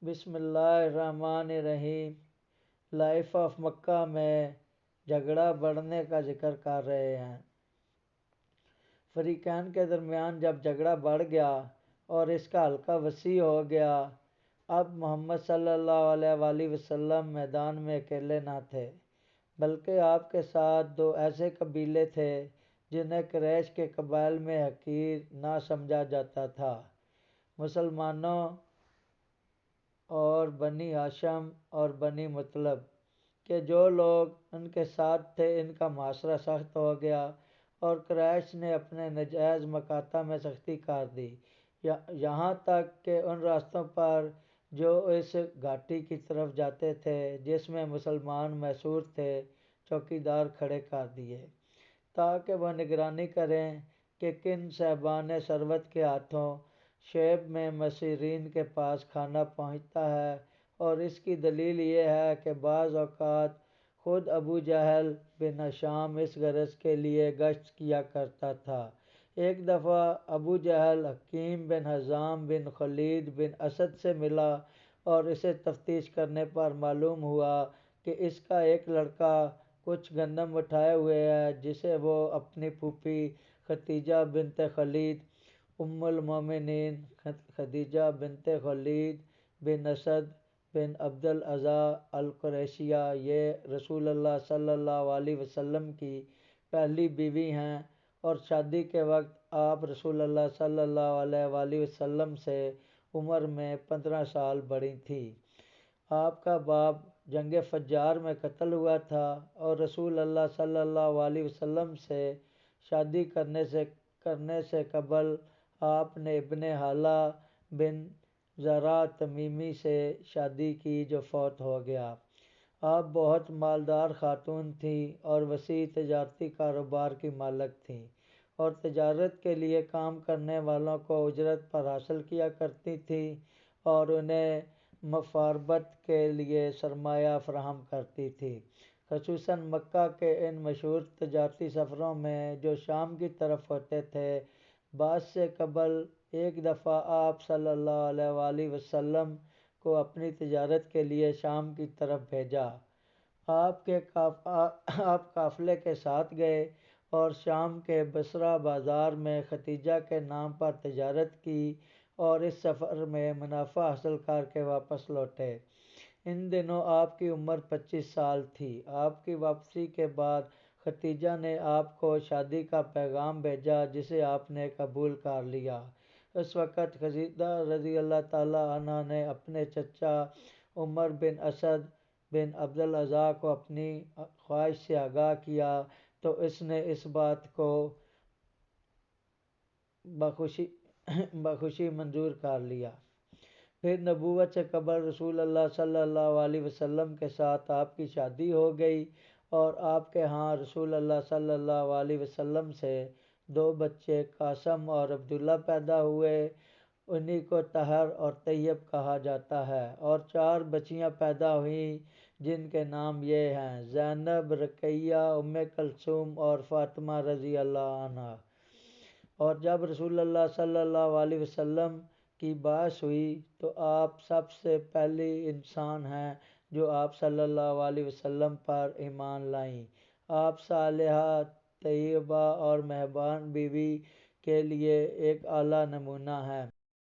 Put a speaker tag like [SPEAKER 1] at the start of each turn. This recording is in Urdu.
[SPEAKER 1] بسم اللہ الرحمن الرحیم۔ لائف آف مکہ میں جھگڑا بڑھنے کا ذکر کر رہے ہیں۔ فریقین کے درمیان جب جھگڑا بڑھ گیا اور اس کا حلقہ وسیع ہو گیا، اب محمد صلی اللہ علیہ وآلہ وسلم میدان میں اکیلے نہ تھے، بلکہ آپ کے ساتھ دو ایسے قبیلے تھے جنہیں قریش کے قبائل میں حقیر نہ سمجھا جاتا تھا، مسلمانوں اور بنی ہاشم اور بنی مطلب کہ جو لوگ ان کے ساتھ تھے ان کا محاصرہ سخت ہو گیا اور قریش نے اپنے نجائز مقاطع میں سختی کر دی، یہاں تک کہ ان راستوں پر جو اس گھاٹی کی طرف جاتے تھے جس میں مسلمان محصور تھے چوکیدار کھڑے کر دیے تاکہ وہ نگرانی کریں کہ کن صاحبان ثروت کے ہاتھوں شعیب میں مسیرین کے پاس کھانا پہنچتا ہے، اور اس کی دلیل یہ ہے کہ بعض اوقات خود ابو جہل بن ہشام اس غرض کے لیے گشت کیا کرتا تھا۔ ایک دفعہ ابو جہل حکیم بن حزام بن خالد بن اسد سے ملا اور اسے تفتیش کرنے پر معلوم ہوا کہ اس کا ایک لڑکا کچھ گندم اٹھائے ہوئے ہے جسے وہ اپنی پھوپھی خدیجہ بنت خالد ام المومنین خدیجہ بنت خالد بن اسد بن عبد العزیٰ القریشیہ، یہ رسول اللہ صلی اللہ علیہ وسلم کی پہلی بیوی ہیں اور شادی کے وقت آپ رسول اللہ صلی اللہ علیہ وآلہ وسلم سے عمر میں 15 سال بڑی تھیں۔ آپ کا باپ جنگ فجار میں قتل ہوا تھا اور رسول اللہ صلی اللہ علیہ وسلم سے شادی کرنے سے قبل آپ نے ابن حالہ بن زرع تمیمی سے شادی کی جو فوت ہو گیا۔ آپ بہت مالدار خاتون تھیں اور وسیع تجارتی کاروبار کی مالک تھیں اور تجارت کے لیے کام کرنے والوں کو اجرت پر حاصل کیا کرتی تھیں اور انہیں مفاربت کے لیے سرمایہ فراہم کرتی تھیں، خصوصاً مکہ کے ان مشہور تجارتی سفروں میں جو شام کی طرف ہوتے تھے۔ بعث سے قبل ایک دفعہ آپ صلی اللہ علیہ وآلہ وسلم کو اپنی تجارت کے لیے شام کی طرف بھیجا۔ آپ قافلے کے ساتھ گئے اور شام کے بصرہ بازار میں خدیجہ کے نام پر تجارت کی اور اس سفر میں منافع حاصل کر کے واپس لوٹے۔ ان دنوں آپ کی عمر 25 سال تھی۔ آپ کی واپسی کے بعد خدیجہ نے آپ کو شادی کا پیغام بھیجا جسے آپ نے قبول کر لیا۔ اس وقت خدیجہ رضی اللہ تعالیٰ عنہا نے اپنے چچا عمر بن اسد بن عبد العزیٰ کو اپنی خواہش سے آگاہ کیا تو اس نے اس بات کو بخوشی منظور کر لیا۔ پھر نبوت سے قبل رسول اللہ صلی اللہ علیہ وسلم کے ساتھ آپ کی شادی ہو گئی اور آپ کے ہاں رسول اللہ صلی اللہ علیہ وسلم سے 2 بچے قاسم اور عبداللہ پیدا ہوئے، انہی کو طاہر اور طیب کہا جاتا ہے، اور 4 بچیاں پیدا ہوئیں جن کے نام یہ ہیں: زینب، رقیہ، ام کلثوم اور فاطمہ رضی اللہ عنہا۔ اور جب رسول اللہ صلی اللہ علیہ وسلم کی بعث ہوئی تو آپ سب سے پہلی انسان ہیں جو آپ صلی اللہ علیہ وسلم پر ایمان لائیں۔ آپ صالحہ، طیبہ اور مہربان بیوی کے لیے ایک اعلیٰ نمونہ ہیں۔